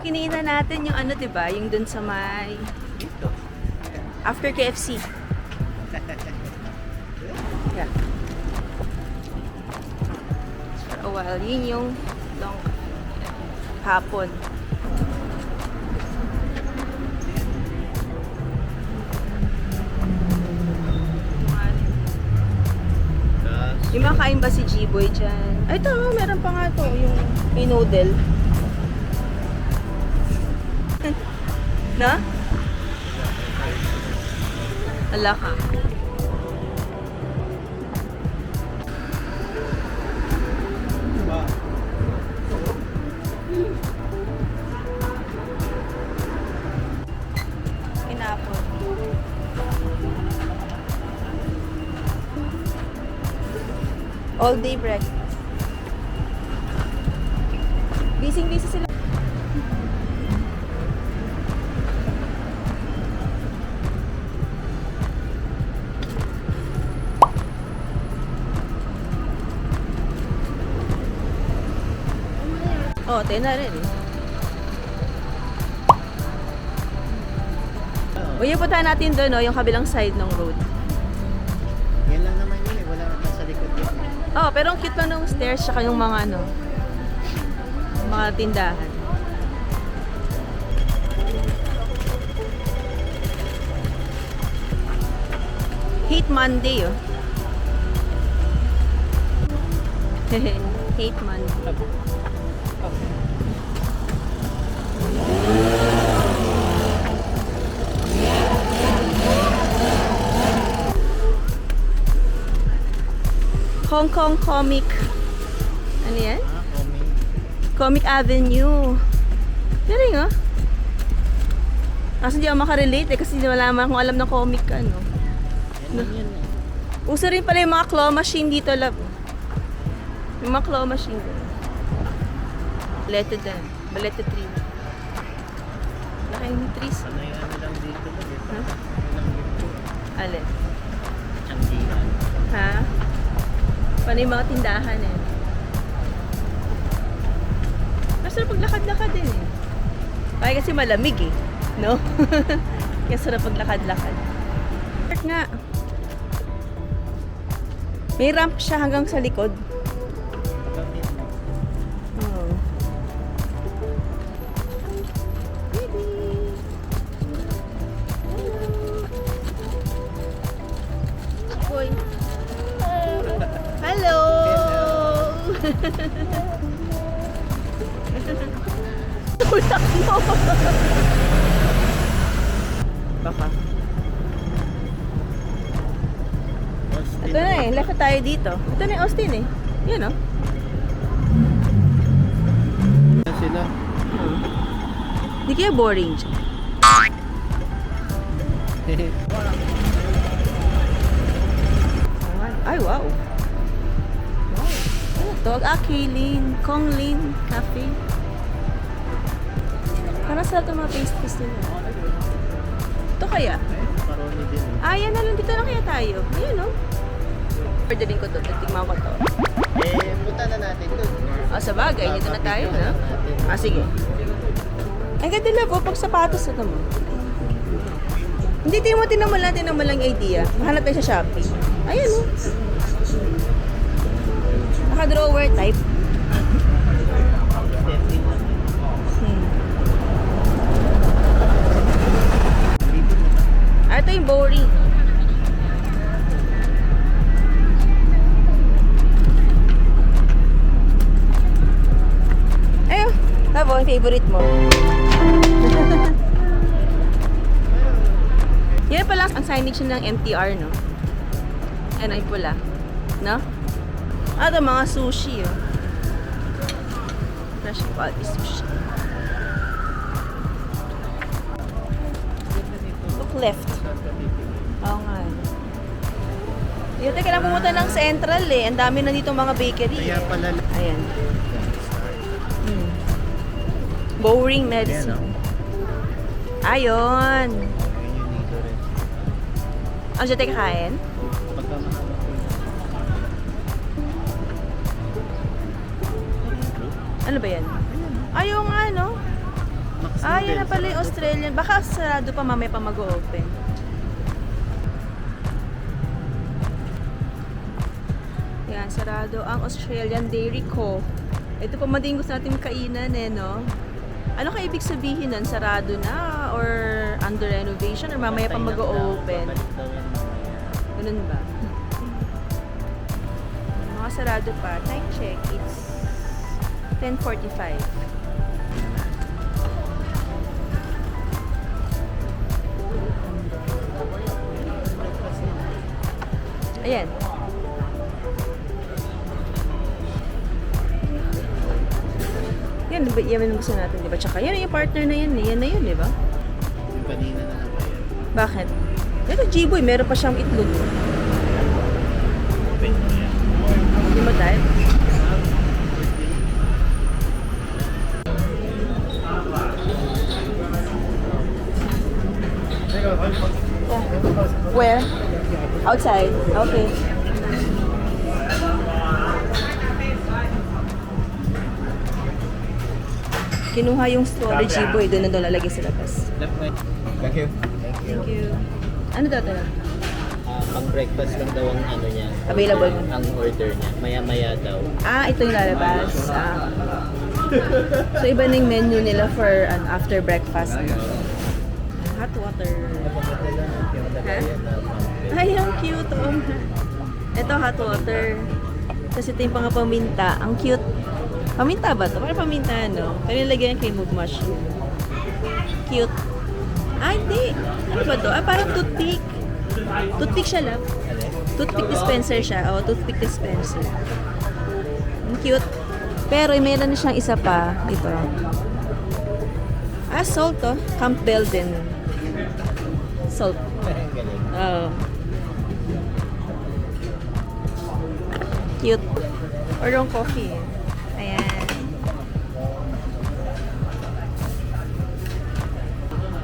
Yung kinina natin, yung ano, diba? Yung dun sa may... Dito. After KFC. Yeah. For a while, yun yung long hapon. Yung makain ba si G-Boy dyan? Ay, ito, meron pa nga to, yung may noodle. Na? Ala ka. Kinapon. All day breakfast. Busy sila. Oh, tayo na rin eh. O yung puntahan natin doon, no, yung kabilang side ng road. Yan lang naman yun eh. Wala naman sa likod yun. Oh, pero ang cute pa nung stairs tsaka yung mga ano, mga tindahan. Hate Monday, oh. Hate Monday. Hong Kong Comic. Ano yan? Comic Avenue. Galing, oh. Kasi hindi ako makarelate eh, kasi wala naman akong alam ng comic, ano. Yan lang yan eh. Uso rin pala yung mga claw machine dito, love. Yung mga claw machine dito. Balete din. Balete tree. Laki yung trees. Ano yung ano lang dito? Ha? Ano lang dito? Alin? Tiyanggihan. Ha? Paano yung mga tindahan eh? Masarap paglakad-lakad din eh. Kaya kasi malamig eh. No? Kaya sarap paglakad-lakad. Park nga. May ramp siya hanggang sa likod. Oh. Boy. Hello! Tulak mo! Baka. Austin. Ito na eh, left na tayo dito. Ito na yung Austin eh. Yan oh. Yan sila. Hindi kaya boring. Ay, wow. Wow. Ano to? Kaylin. Konglin Cafe. Parang sa ito mga pastries nila. Ito kaya? Macaroni din eh. Ah, yan na lang. Dito na kaya tayo. Ayan, no? Orderin ko to. Tignan ko to. Punta na natin doon. Ah, sa bagay. Dito na tayo, no? Ah, sige. Ang ganda na po. Pag sapatos ito mo. Hindi, tinan mo lang yung idea. Mahanap tayo sa Shopee. Ayan, no? Naka-drawer type. Ah, ito yung boring. Ayun. Tabo, yung favorite mo. Yan pala ang signage ng MTR, no? Ano yung pula. No? Ah, ito mga sushi, oh. Fresh quality sushi. Look left. Oo nga. Dito kailangan pumunta ng Central eh. Ang dami na dito mga bakery. Kaya Eh. pala. Ayan. Boring Yan medicine. o. Ayun. Ayun yung dito rin. Ang siya tayo kakain? Pagka mahanap ko yun. Ano ba yan? Ayaw nga, no? Ah, yan na pala yung Australian. Baka sarado pa, mamaya pa mag-open. Yan, sarado ang Australian Dairy Co. Ito pa man din gusto natin kainan eh, no? Ano ka ibig sabihin nun? Sarado na? Or under renovation? Or mamaya pa mag-open? Ganun ba? Mga sarado pa. Time check. It's 10:45. Ayan. Yan, yan yung gusto natin, di ba? Tsaka yan yung partner na yan, yan na yun, di ba? Yung kanina na lang ba yan? Bakit? Ito, G-Boy, meron pa siyang itlog. Open mo yan. Hindi mo tayo? Where? Outside? Okay. Kinuha yung storage G-Boy, doon na doon lalagay sa labas. Left way. Thank you. Thank you. Ano daw tayo? Pang breakfast lang daw ang ano niya. Available. Ang order niya. Maya-maya daw. Ah, ito yung lalabas. So, iba na yung menu nila for after breakfast. Hot water. Ha? Ay, ang cute. Oh. Ito, hot water. Tapos ito yung mga paminta. Ang cute. Paminta ba ito? Parang paminta, no? Kaya nilagyan yung cream of mushroom. Cute. Ah, hindi. Ano ba ito? Ah, parang toothpick. Toothpick siya lang. Toothpick dispenser siya. Oh, toothpick dispenser. Ang cute. Pero mayroon na siyang isa pa. Ito. Ah, salt, oh. Campbell din. Salt. Oh. Cute. Or yung coffee. Ayan.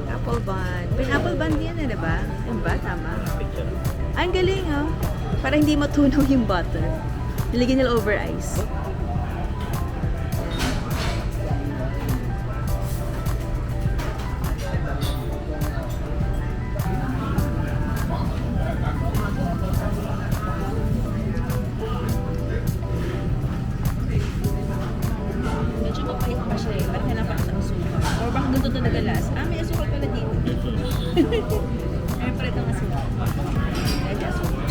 Apple bun. Pineapple bun din yan, diba? Yung ba? Tama. Ang galing, oh. Para hindi matunaw yung butter. Nilagyan nila over ice. Medyo mapait pa siya eh. Parang kailangan pa sa asukal. Or baka ganito talaga last. Ah, may asukal pala dito. Ay, pala itong asukal. Medyo asukal.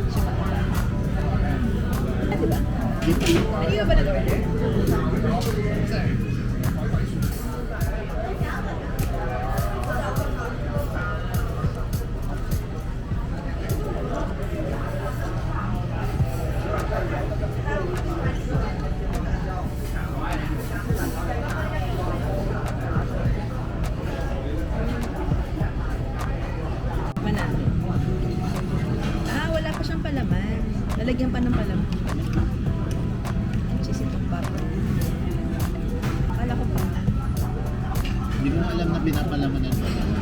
Siya mataba. Ah, diba? Hindi ka ba nag-order? Manalo. Ah, wala pa siyang palaman. Lalagyan pa ng palaman. Sisitong pa. Akala ko pa. Hindi mo alam na pinapalamanan pa lang.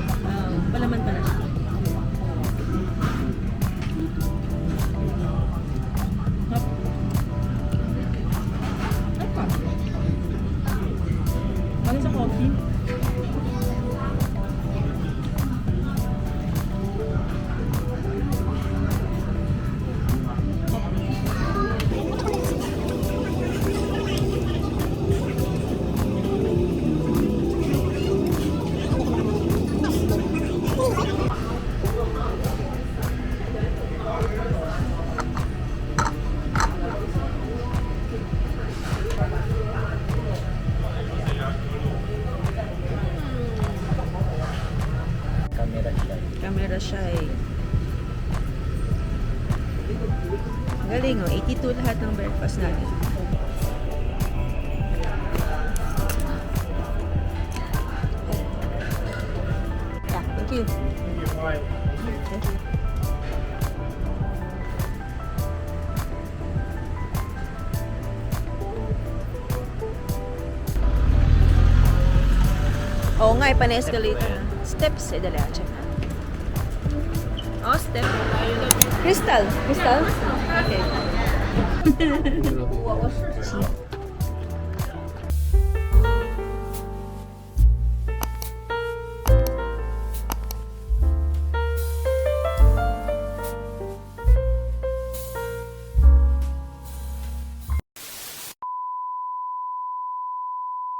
Palaman pa na siya. Hop. Apa? Ano sa coffee? Camera siya. Camera siya eh. Galing oh, 82 lahat ng breakfast natin. Yeah, thank you. Thank you. Oo nga, pa-escalator na. Steps, dali, check na. Oh, step. Crystal. Crystal? Okay.